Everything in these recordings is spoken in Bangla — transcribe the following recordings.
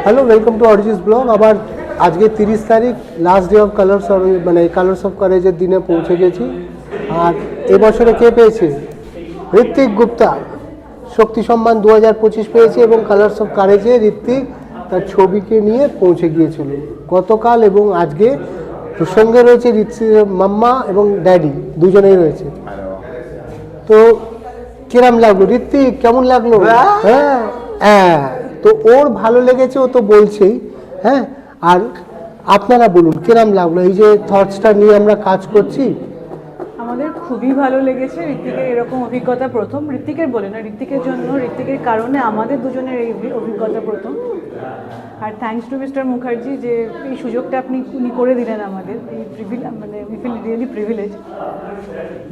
হ্যালো, ওয়েলকাম টু অরিজিস ব্লগ। আবার আজকে 30 তারিখ, লাস্ট ডে অফ কালার্স, মানে কালার্স অফ কারেজের দিনে পৌঁছে গেছি। আর এবছরে কে পেয়েছে? ঋত্বিক গুপ্তা শক্তি সম্মান 2025 পেয়েছে এবং কালার্স অফ কারেজে ঋত্বিক তার ছবিকে নিয়ে পৌঁছে গিয়েছিল গতকাল এবং আজকে। সঙ্গে রয়েছে মাম্মা এবং ড্যাডি, দুজনেই রয়েছে। তো কিরম লাগলো ঋত্বিক, কেমন লাগলো? হ্যাঁ হ্যাঁ, তো ওর ভালো লেগেছে, ও তো বলছেই। হ্যাঁ, আর আপনারা বলুন কিরম লাগলো এই যে থটসটা নিয়ে আমরা কাজ করছি? আমাদের খুবই ভালো লেগেছে। ঋত্বিকের এরকম অভিজ্ঞতা প্রথম, ঋত্বিকের বলে না, ঋত্বিকের জন্য, ঋত্বিকের কারণে আমাদের দুজনের এই অভিজ্ঞতা প্রথম। আর থ্যাঙ্কস টু মিস্টার মুখার্জি যে এই সুযোগটা উনি করে দিলেন আমাদের। এই মানে উই ফিল রিয়েলি প্রিভিলেজ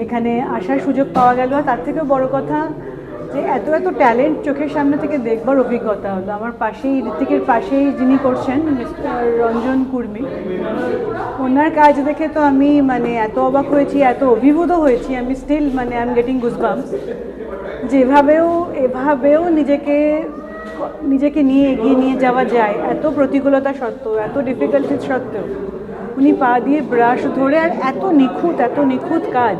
এখানে আসার সুযোগ পাওয়া গেল। তার থেকেও বড় কথা যে এত এত ট্যালেন্ট চোখের সামনে থেকে দেখবার অভিজ্ঞতা হলো। আমার পাশেই, ঋত্বিকের পাশেই যিনি করছেন মিস্টার রঞ্জন কুর্মি, ওনার কাজ দেখে তো আমি মানে এত অবাক হয়েছি, এত অভিভূত হয়েছি। আমি স্টিল মানে আই এম গেটিং গুজবাম্পস যে এভাবেও নিজেকে নিয়ে এগিয়ে নিয়ে যাওয়া যায় এত প্রতিকূলতা সত্ত্বেও, এত ডিফিকাল্টিস সত্ত্বেও। উনি পা দিয়ে ব্রাশ ধরে, আর এত নিখুঁত কাজ।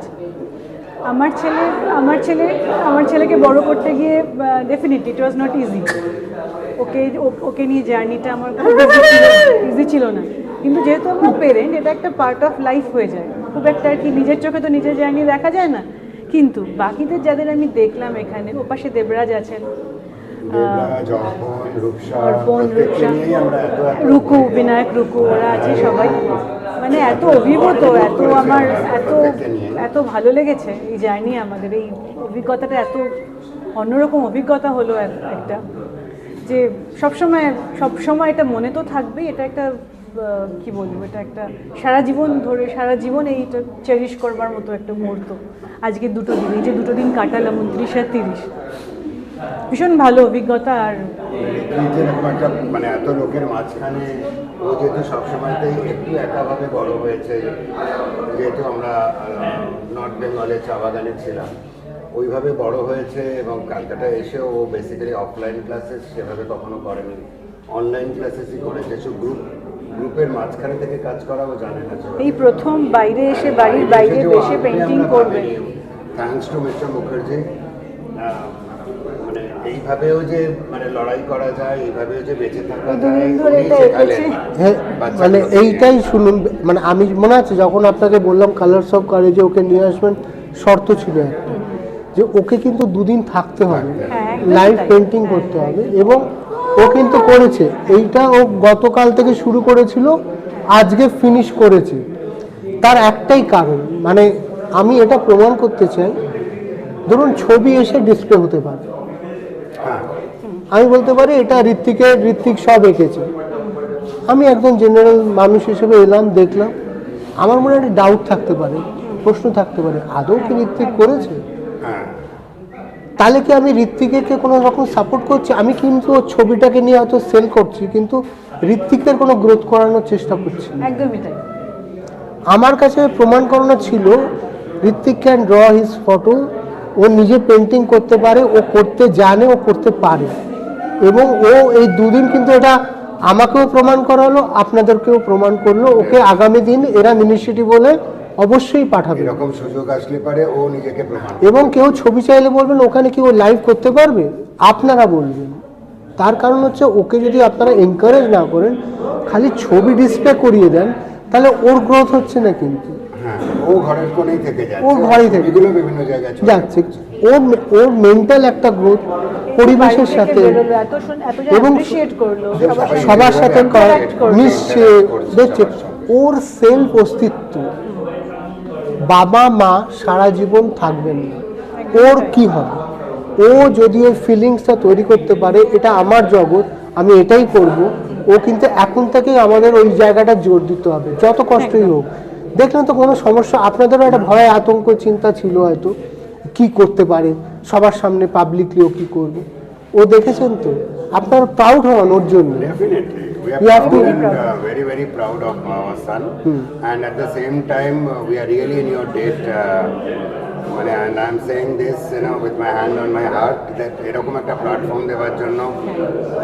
আমার ছেলেকে বড় করতে গিয়ে definitely it was not easy. ওকে নিয়ে জার্নিটা আমার খুব ইজি ছিল না, কিন্তু যেহেতু আমরা পেরেন্ট, এটা একটা পার্ট অফ লাইফ হয়ে যায়। খুব একটা আর কি নিজের চোখে তো নিজের জার্নি দেখা যায় না, কিন্তু বাকিদের যাদের আমি দেখলাম এখানে, ওপাশে দেবরাজ আছেন, অর্পণ, রূপসা, রুকু, বিনায়ক, রুকু, ওরা আছে সবাই। মানে এত অভিভূত, এত ভালো লেগেছে এই জার্নি। আমাদের এই অভিজ্ঞতাটা এত অন্যরকম অভিজ্ঞতা হলো একটা, যে সবসময় এটা মনে তো থাকবেই। এটা একটা কি বলবো, এটা একটা সারা জীবন এইটা চেরিশ করবার মতো একটা মুহূর্ত। আজকে এই যে দুটো দিন কাটালাম, 29 আর 30, ভীষণ ভালো অভিজ্ঞতা। আর মানে এত লোকের মাঝখানে ও যেহেতু সবসময়তেই একটু একাভাবে বড় হয়েছে, যেহেতু আমরা নর্থ বেঙ্গলে চা বাগানে ছিলাম, ওইভাবে বড় হয়েছে। এবং ক্যালকাটা এসে ও বেসিক্যালি অফলাইন ক্লাসেস সেভাবে কখনো করেনি, অনলাইন ক্লাসেসই করেছে। গ্রুপের মাঝখানে থেকে কাজ করা ও জানে না, এই প্রথম বাইরে এসে, বাড়ির বাইরে এসে পেন্টিং করবে। Thanks to mister Mukherjee. মানে এইভাবেও যে মানে লড়াই করা যায়, এইভাবেও যে বেঁচে থাকা যায়, মানে এইটাই শুনুন। মানে আমি মনে আছে যখন আপনাকে বললাম কালার্স অফ কারেজে ওকে নিয়ে আসবেন, শর্ত ছিল একটা, যে ওকে কিন্তু দুদিন থাকতে হবে, লাইভ পেন্টিং করতে হবে, এবং ও কিন্তু করেছে। এইটা ও গতকাল থেকে শুরু করেছিল, আজকে ফিনিশ করেছে। তার একটাই কারণ, মানে আমি এটা প্রমাণ করতে চাই, ধরুন ছবি এসে ডিসপ্লে হতে পারে, আমি বলতে পারি এটা ঋত্বিক সব এঁকেছে। আমি একজন জেনারেল মানুষ হিসেবে এলাম, দেখলাম, আমার মনে একটা ডাউট থাকতে পারে, প্রশ্ন থাকতে পারে, আদৌ কি ঋত্বিক করেছে? তাহলে কি আমি ঋত্বিককে কোনো রকম সাপোর্ট করছি? আমি কিন্তু ওর ছবিটাকে নিয়ে হয়তো সেল করছি, কিন্তু ঋত্বিকের কোনো গ্রোথ করানোর চেষ্টা করছি না। একদমই তাই। আমার কাছে প্রমাণ করানো ছিল Ritwik can draw his photo, ও নিজে পেন্টিং করতে পারে, ও করতে জানে, ও করতে পারে। এবং ও এই দুদিন কিন্তু এটা আমাকেও প্রমাণ করালো, আপনাদেরকেও প্রমাণ করলো। ওকে আগামী দিন এরা মিনিস্ট্রি বলে অবশ্যই পাঠাবে, এরকম সুযোগ আসলে পারে ও নিজেকে প্রমাণ। এবং কেউ ছবি চাইলে বলবেন ওখানে কি ও লাইভ করতে পারবে, আপনারা বলবেন। তার কারণ হচ্ছে ওকে যদি আপনারা এনকারেজ না করেন, খালি ছবি ডিসপ্লে করিয়ে দেন, তাহলে ওর গ্রোথ হচ্ছে না। কিন্তু ও ঘরের কোণেই থেকে যাচ্ছে, ও ঘরেই থেকে বিভিন্ন জায়গায় যাচ্ছে। ওর মেন্টাল একটা গ্রোথ পরিবেশের সাথে এবং সবার সাথে মিশছে, দেখছে ওর সেলফ অস্তিত্ব। বাবা মা সারা জীবন থাকবেন না, ওর কি হবে? ও যদি ওই ফিলিংসটা তৈরি করতে পারে, এটা আমার জগৎ, আমি এটাই করব, ও কিন্তু এখন থেকেই আমাদের ওই জায়গাটা জোর দিতে হবে, যত কষ্টই হোক। দেখলেন তো কোনো সমস্যা, আপনাদেরও একটা ভয়, আতঙ্ক, চিন্তা ছিল হয়তো, কি করতে পারে সবার সামনে পাবলিকলি, ও কি করবে। ও দেখেছেন তো, আপনারা প্রাউড হন ওর জন্য। We are proud and very, very proud of our son. And at the same time, we are really in your debt মানে and I'm saying this with my hand on my heart that এরকম একটা প্ল্যাটফর্ম দেওয়ার জন্য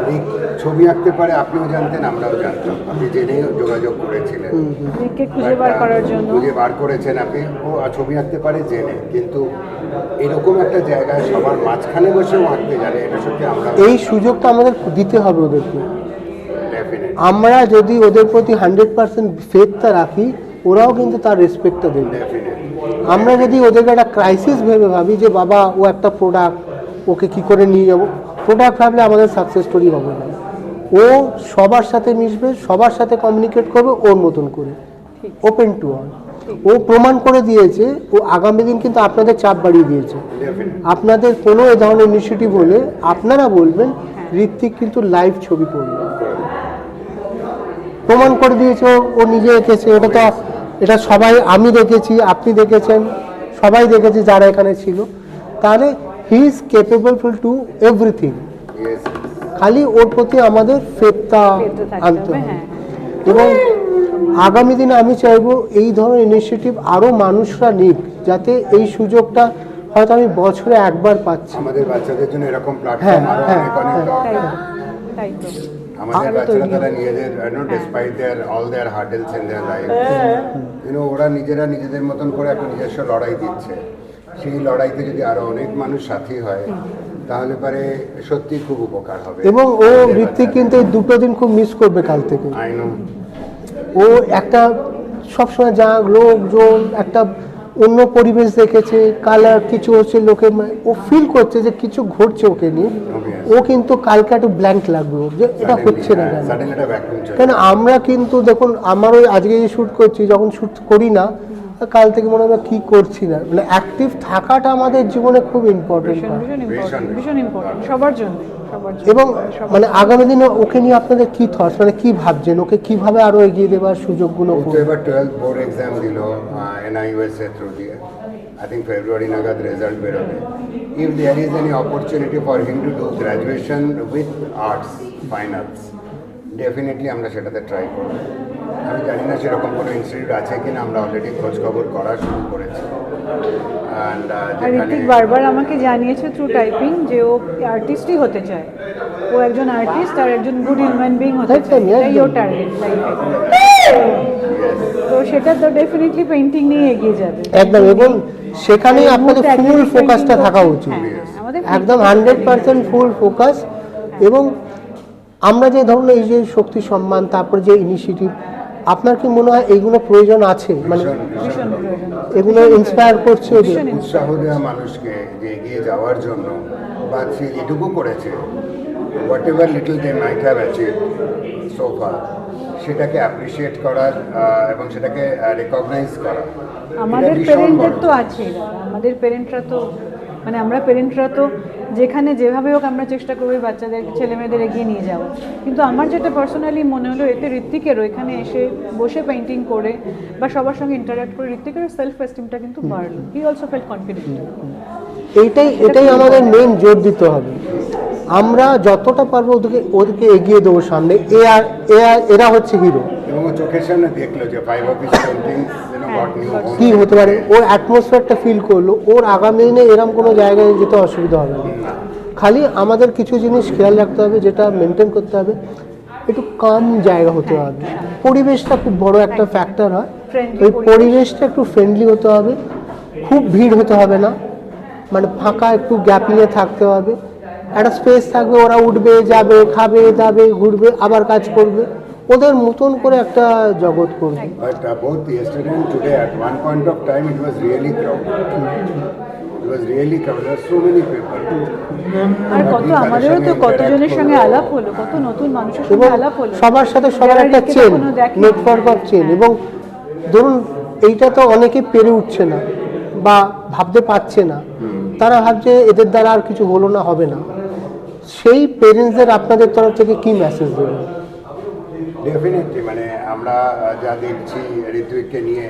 উনি ছবি আঁকতে পারে, আপনিও জানতেন, আমরাও জানতাম, আপনি জেনেই যোগাযোগ করেছিলেন, রিককে খুঁজে বার করার জন্য। খুঁজে বার করেছেন আপনি, ও ছবি আঁকতে পারে জেনে, কিন্তু এরকম একটা জায়গায় সবার মাঝখানে বসেও আঁকতে জানে, এটা সত্যি আমরা এই সুযোগটা আমাদের দিতে হবে ওদেরকে। ডেফিনেটলি আমরা যদি ওদের প্রতি 100% ফেথটা রাখি, ওরাও কিন্তু তার রেসপেক্টটা দেবে। আমরা যদি ওদেরকে একটা ক্রাইসিস ভেবে ভাবি যে বাবা ও একটা প্রোডাক্ট, ওকে কি করে নিয়ে যাবো, প্রোডাক্ট ভাবলে আমাদের সাকসেস স্টোরি হবে না। ও সবার সাথে মিশবে, সবার সাথে কমিউনিকেট করবে ওর মতন করে, ওপেন টু অল। ও প্রমাণ করে দিয়েছে, ও আগামী দিন কিন্তু আপনাদের চাপ বাড়িয়ে দিয়েছে। আপনাদের কোনো এ ধরনের ইনিশিয়েটিভ হলে আপনারা বলবেন ঋত্বিক কিন্তু লাইভ ছবি করবে, প্রমাণ করে দিয়েছে। ও নিজে এঁকেছে, ওটা তো এটা সবাই, আমি দেখেছি, আপনি দেখেছেন, সবাই দেখেছি যারা এখানে ছিল। তাহলে he is capable two everything, খালি ওর প্রতি আমাদের ফেথটা আনতে হবে। এবং আগামী দিনে আমি চাইবো এই ধরনের ইনিশিয়েটিভ আরও মানুষরা নিক, যাতে এই সুযোগটা হয়তো আমি বছরে একবার পাচ্ছি। আমাদের বাচ্চাদের জন্য এরকম প্ল্যাটফর্ম আরো অনেক অনেক দরকার। আমাদের বাচ্চারা তারা নিজেদের despite their all their hurdles in their life, ওরা নিজেরা নিজেদের মতন করে একটা নিজস্ব লড়াই দিচ্ছে। সেই লড়াইতে যদি আরো অনেক মানুষ সাথী হয় তাহলে পরে সত্যি খুব উপকার হবে। এবং ও ঋত্বিক কিন্তু এই দুটো দিন খুব মিস করবে কাল থেকে। আই নো ও একটা সবসময় যা লোকজন একটা অন্য পরিবেশ দেখেছে, কালার কিছু হচ্ছে, লোকে ও ফিল করছে যে কিছু ঘটছে ওকে নিয়ে। ও কিন্তু কালকে একটু ব্ল্যাঙ্ক লাগবে ওর, যে এটা হচ্ছে না কেন। কেন আমরা কিন্তু দেখুন, আমার ওই আজকে যে শ্যুট করছি, যখন শ্যুট করি না কাল থেকে মনে হয় কি করছি না। মানে অ্যাক্টিভ থাকাটা আমাদের জীবনে খুব ইম্পর্টেন্ট, ভীষণ ইম্পর্টেন্ট সবার জন্য। এবং মানে আগামী দিনে ওকে নিয়ে আপনাদের কি থটস, মানে কি ভাবছেন, ওকে কিভাবে আরো এগিয়ে দেওয়ার সুযোগগুলো? ও তো এবার 12th বোর্ড এক্সাম দিল NIUSA থ্রু দিয়ে, I think February নাগাদ রেজাল্ট বেরোবে। If there is any opportunity for him to do graduation with arts, fine arts, definitely আমরা সেটাতে ট্রাই করব। আমি জানি না সেরকম কোনো ইনস্টিটিউট আছে কিনা, আমরা অলরেডি খোঁজ খবর করা শুরু করেছি। আর ঋত্বিক বারবার আমাকে জানিয়েছে থ্রু টাইপিং যে ও আর্টিস্টই হতে চায়, ও একজন আর্টিস্ট আর একজন গুড হিউম্যান বিং হতে চায়, এটাই ওর টার্গেট লাইফে। তো সেটা তো ডেফিনেটলি পেইন্টিং নিয়ে এগিয়ে যাবে একদম। এবং সেখানেই আপনাদের ফুল ফোকাসটা থাকা উচিত, একদম 100% ফুল ফোকাস। এবং আমরা যে ধরনের এই যে শক্তি সম্মান, তারপরে যে ইনিশিয়েটিভ, আপনার কি মনে হয় এইগুলো প্রয়োজন আছে? মানে এগুলো ইন্সপায়ার করছে, উৎসাহ দেওয়া মানুষকে যে এগিয়ে যাওয়ার জন্য, বা সে যেটুকু করেছে, whatever little they might have achieve so far, সেটাকে অ্যাপ্রিসিয়েট করার এবং সেটাকে রেকগনাইজ করা। আমাদের পেরেন্টদের তো আছেই দাদা, আমাদের পেরেন্টরা তো মানে আমরা পেরেন্টরা তো যেখানে যেভাবে হোক আমরা চেষ্টা করি বাচ্চাদের, ছেলে মেয়েদের এগিয়ে নিয়ে যাওয়া। কিন্তু আমার যেটা পার্সোনালি মনে হলো, এতে ঋত্বিকেরও এখানে এসে বসে পেইন্টিং করে বা সবার সঙ্গে ইন্টারাক্ট করে ঋত্বিকের সেলফ এস্টিমটা কিন্তু বাড়লো। He also felt confident. এটাই আমাদের মেন জোর দিতে হবে। আমরা যতটা পারবো ওদেরকে এগিয়ে দেবো সামনে। এরা হচ্ছে হিরো। এবং চোখের সামনে দেখলো যে 5 of his paintings কি হতে পারে, ওর অ্যাটমসফিয়ারটা ফিল করলো। ওর আগামী দিনে এরকম কোনো জায়গায় যেতে অসুবিধা হবে না। খালি আমাদের কিছু জিনিস খেয়াল রাখতে হবে, যেটা মেনটেন করতে হবে, একটু কাম জায়গা হতে হবে। পরিবেশটা খুব বড় একটা ফ্যাক্টর হয়। ওই পরিবেশটা একটু ফ্রেন্ডলি হতে হবে, খুব ভিড় হতে হবে না, মানে ফাঁকা একটু গ্যাপ নিয়ে থাকতে হবে। একটা স্পেস থাকবে, ওরা উঠবে, যাবে, খাবে, দাবে, ঘুরবে, আবার কাজ করবে, ওদের মতন করে একটা জগৎ করবে। Both yesterday and today, at one point of time, it was really crowded. It was really crowded. There were so many people. আর কত আমাদেরও তো কতজনের সঙ্গে আলাপ হলো, কত নতুন মানুষের সঙ্গে আলাপ হলো, সবার সাথে সবার একটা চেন, নেটওয়ার্ক অফ চেন। এবং ধরুন এইটা তো অনেকে পেরে উঠছে না বা ভাবতে পারছে না, তারা ভাবছে এদের দ্বারা আর কিছু হলো না, হবে না। সেই পেরেন্টসদের আপনাদের তরফ থেকে কি মেসেজ দেবেন? ডেফিনেটলি, মানে আমরা যা দেখছি ঋত্বিককে নিয়ে,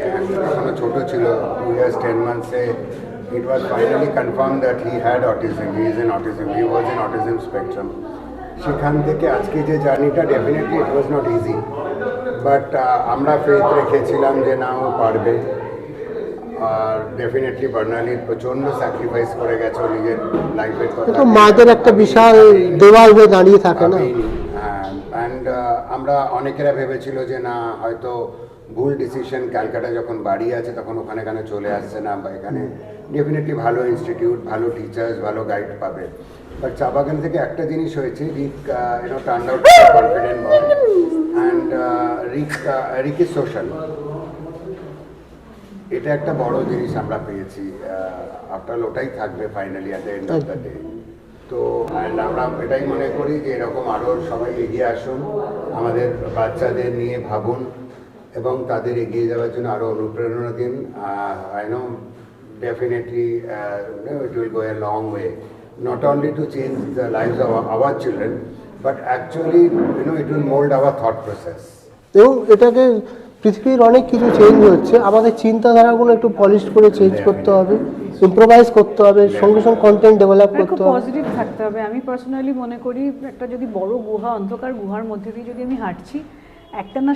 এখনো ছোট ছিল, 2 years 10 months, it was finally confirmed that he had autism, he is in autism, he was in autism spectrum. সেখান থেকে আজকে যে জার্নিটা, definitely it was not easy, but আমরা ফেথ রেখেছিলাম যে না, ও পারবে। আর ডেফিনেটলি বার্নালি প্রচণ্ড স্যাক্রিফাইস করে গেছে ও নিজের লাইফের কথা। তো মাদের একটা বিশাল দেওয়াল হয়ে দাঁড়িয়ে থাকে না। অ্যান্ড আমরা অনেকেরা ভেবেছিল যে না হয়তো ভুল ডিসিশন, ক্যালকাটা যখন বাড়ি আছে তখন ওখানে চলে আসছে না, বা এখানে ডেফিনেটলি ভালো ইনস্টিটিউট, ভালো টিচার্স, ভালো গাইড পাবে। বাট চা বাগান থেকে একটা জিনিস হয়েছে, Rick turn out confident boy, and Rick is social. এটা একটা বড় জিনিস আমরা পেয়েছি। আফটার ওটাই থাকবে finally at the end of the day. তো অ্যান্ড আমরা এটাই মনে করি যে এরকম আরও সবাই এগিয়ে আসুন, আমাদের বাচ্চাদের নিয়ে ভাবুন এবং তাদের এগিয়ে যাওয়ার জন্য আরও অনুপ্রেরণা দিন। I know definitely it will go a long way, not only to change the lives of our children, but actually it will mold our thought process. এবং এটাকে পৃথিবীর অনেক কিছু চেঞ্জ হচ্ছে, আমাদের চিন্তাধারাগুলো একটু পলিশ করে চেঞ্জ করতে হবে, ইম্প্রোভাইজ করতে হবে, সঙ্গে সঙ্গে কন্টেন্ট ডেভেলপ করতে হবে, পজিটিভ থাকতে হবে। আমি পার্সোনালি মনে করি একটা যদি বড় গুহা, অন্ধকার গুহার মধ্যে দিয়ে যদি আমি হাঁটছি, একটা না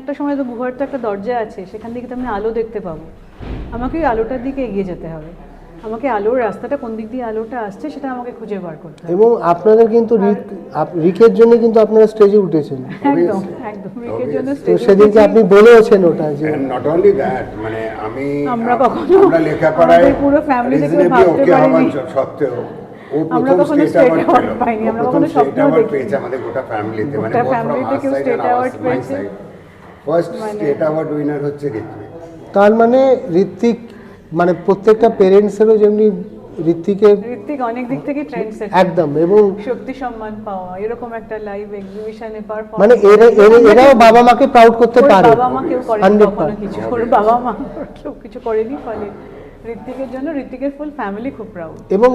একটা সময় তো গুহার তো একটা দরজা আছে, সেখান থেকে তো আমি আলো দেখতে পাবো। আমাকে ওই আলোটার দিকে এগিয়ে যেতে হবে, আমাকে আলোর রাস্তাটা কোন দিক দিয়ে আলোটা আসছে সেটা আমাকে খুঁজে বার করতে হবে। এবং আপনাদের কিন্তু রিকের জন্য কিন্তু আপনারা স্টেজে উঠেছেন, একদম একদম রিকের জন্য তো সেদিনকে আপনি বলেওছেন ওটা যে নট অনলি দ্যাট, মানে আমরা লেখাপড়ায় পুরো ফ্যামিলি থেকে ভাবতে পারিনি সত্ত্বেও ও আমরা প্রথম কখনো স্টেট স্টেট অ্যাওয়ার্ড পাইনি, আমরা কখনো স্বপ্ন পেয়েছে আমাদের গোটা ফ্যামিলিতে, মানে গোটা ফ্যামিলিতে কেউ স্টেট অ্যাওয়ার্ড পেয়েছে। ফার্স্ট স্টেট অ্যাওয়ার্ড উইনার হচ্ছে ঋত্বিক। তার মানে ঋত্বিক মানে প্রত্যেকটা পেরেন্টসেরও যেমনি ঋত্বিক অনেক দিক থেকে ট্রেন্ড সেট একদম, এবং শক্তি সম্মান পাওয়া, এরকম একটা লাইভ এক্সিবিশনে পারফর্ম, মানে এরাও বাবা মাকে প্রাউড করতে পারে। বাবা মা কেউ করেনি কখনো কিছু, ওর বাবা মা কেউ কিছু করেনি, ফলে ঋত্বিকের জন্য ঋত্বিকের ফুল ফ্যামিলি খুব প্রাউড। এবং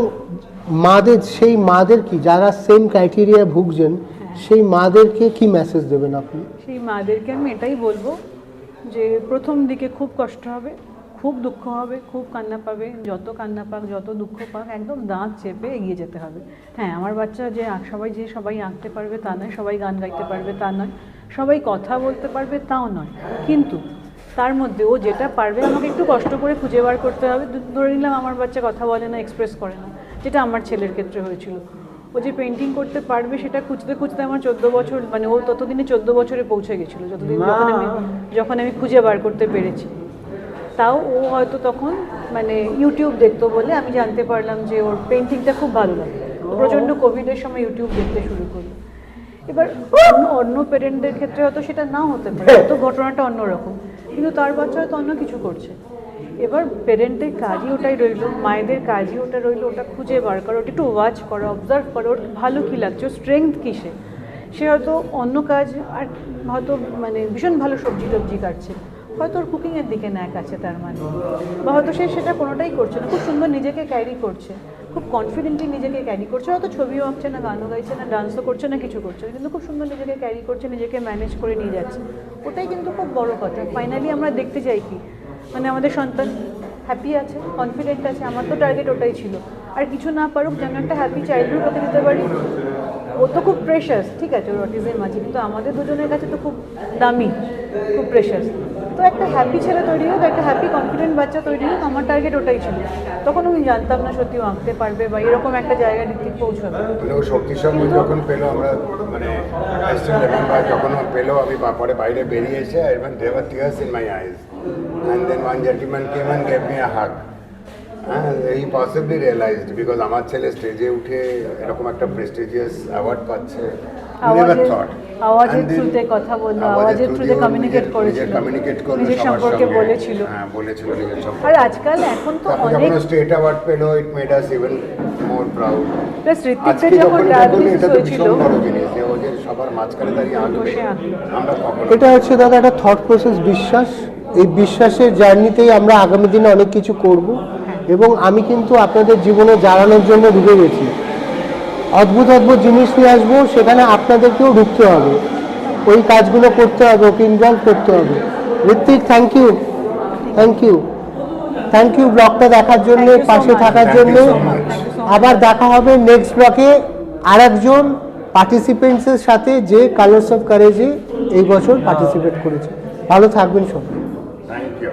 মাদের কি যারা সেম ক্রাইটেরিয়া ভুগছেন, সেই মাদেরকে কি মেসেজ দেবেন আপনি? সেই মাদেরকে আমি এটাই বলবো যে প্রথম দিকে খুব কষ্ট হবে, খুব দুঃখ হবে, খুব কান্না পাবে, যত কান্না পাক, যত দুঃখ পাক, একদম দাঁত চেপে এগিয়ে যেতে হবে। হ্যাঁ, আমার বাচ্চা যে সবাই আঁকতে পারবে তা নয়, সবাই গান গাইতে পারবে তা নয়, সবাই কথা বলতে পারবে তাও নয়, কিন্তু তার মধ্যে ও যেটা পারবে আমাকে একটু কষ্ট করে খুঁজে বার করতে হবে। ধরে নিলাম আমার বাচ্চা কথা বলে না, এক্সপ্রেস করে না, যেটা আমার ছেলের ক্ষেত্রে হয়েছিল। ও যে পেন্টিং করতে পারবে সেটা খুঁজতে খুঁজতে আমার 14 বছর, মানে ও ততদিনে 14 বছরে পৌঁছে গেছিলো, যখন আমি খুঁজে বার করতে পেরেছি। তাও ও হয়তো তখন মানে ইউটিউব দেখতো বলে আমি জানতে পারলাম যে ওর পেন্টিংটা খুব ভালো লাগে। প্রচণ্ড কোভিডের সময় ইউটিউব দেখতে শুরু করলো। এবার অন্য পেরেন্টদের ক্ষেত্রে হয়তো সেটা নাও হতে পারে, হয়তো ঘটনাটা অন্যরকম, কিন্তু তার বাচ্চা হয়তো অন্য কিছু করছে। এবার পেরেন্টের কাজই ওটাই রইলো, মায়েদের কাজই ওটা রইলো, ওটা খুঁজে বার করো, ওটা একটু ওয়াচ করো, অবজার্ভ করো, ওর ভালো কী লাগছে, ওর স্ট্রেংথ কিসে। সে হয়তো অন্য কাজ আর হয়তো মানে ভীষণ ভালো সবজি টবজি কাটছে, হয়তো ওর কুকিংয়ের দিকে ন্যাক আছে তার মানে, বা হয়তো সে সেটা কোনোটাই করছে না, খুব সুন্দর নিজেকে ক্যারি করছে, খুব কনফিডেন্টলি নিজেকে ক্যারি করছে, হয়তো ছবিও আঁকছে না, গানও গাইছে না, ডান্সও করছে না, কিছু করছে না, কিন্তু খুব সুন্দর নিজেকে ক্যারি করছে, নিজেকে ম্যানেজ করে নিয়ে যাচ্ছে। ওটাই কিন্তু খুব বড় কথা। ফাইনালি আমরা দেখতে চাই কি, মানে আমাদের সন্তান হ্যাপি আছে, কনফিডেন্ট আছে, আমার তো টার্গেট ওটাই ছিল। আর কিছু না পারুক, যেন একটা হ্যাপি চাইল্ডহুড ওকে দিতে পারি। ও তো খুব প্রেশাস, ঠিক আছে, ওর অটিজম আছে, কিন্তু আমাদের দুজনের কাছে তো খুব দামি, খুব প্রেশাস। তো একটা হ্যাপি ছেলে তৈরি হোক, একটা হ্যাপি কনফিডেন্ট বাচ্চা তৈরি হোক, আমার টার্গেট ওটাই ছিল। তখন আমি জানতাম না সত্যি ও আঁকতে পারবে বা এরকম একটা জায়গায় ঠিক পৌঁছাবে। ও শক্তি সম্মান যখন পেলো, আমরা মানে যখন ও পেলো, আমি পরে বাইরে বেরিয়ে এসে even there were tears in my eyes, and then one gentleman came and gave me a hug. He possibly realized, because আমার ছেলে স্টেজে উঠে এরকম একটা প্রেস্টিজিয়াস অ্যাওয়ার্ড পাচ্ছে, আওয়াজের থ্রুতে কথা বললো, আওয়াজের থ্রুতে কমিউনিকেট করেছিল, নিজের সম্পর্কে বলেছিল। হ্যাঁ, বলেছিল নিজের সম্পর্কে। আর আজকাল এখন তো অনেক স্টেট অ্যাওয়ার্ড পেলো, it made us even more proud. Plus ঋত্বিকদের যখন ডায়াবেটিস হয়েছিল, সবার মাঝখানে দাঁড়িয়ে আমরা এটা হচ্ছে দাদা একটা থট প্রসেস, বিশ্বাস। এই বিশ্বাসের জার্নিতেই আমরা আগামী দিনে অনেক কিছু করব, এবং আমি কিন্তু আপনাদের জীবনে জানানোর জন্য ঢুকে গেছি। অদ্ভুত অদ্ভুত জিনিস নিয়ে আসবো, সেখানে আপনাদেরকেও ঢুকতে হবে, ওই কাজগুলো করতে হবে, ওকে ইনভলভ করতে হবে। Ritwik, thank you, thank you, thank you ব্লগটা দেখার জন্য, পাশে থাকার জন্য। আবার দেখা হবে নেক্সট ব্লগে আরেকজন পার্টিসিপেন্টসের সাথে, যে কালার্স অফ কারেজে এই বছর পার্টিসিপেট করেছে। ভালো থাকবেন সবাই। Thank you.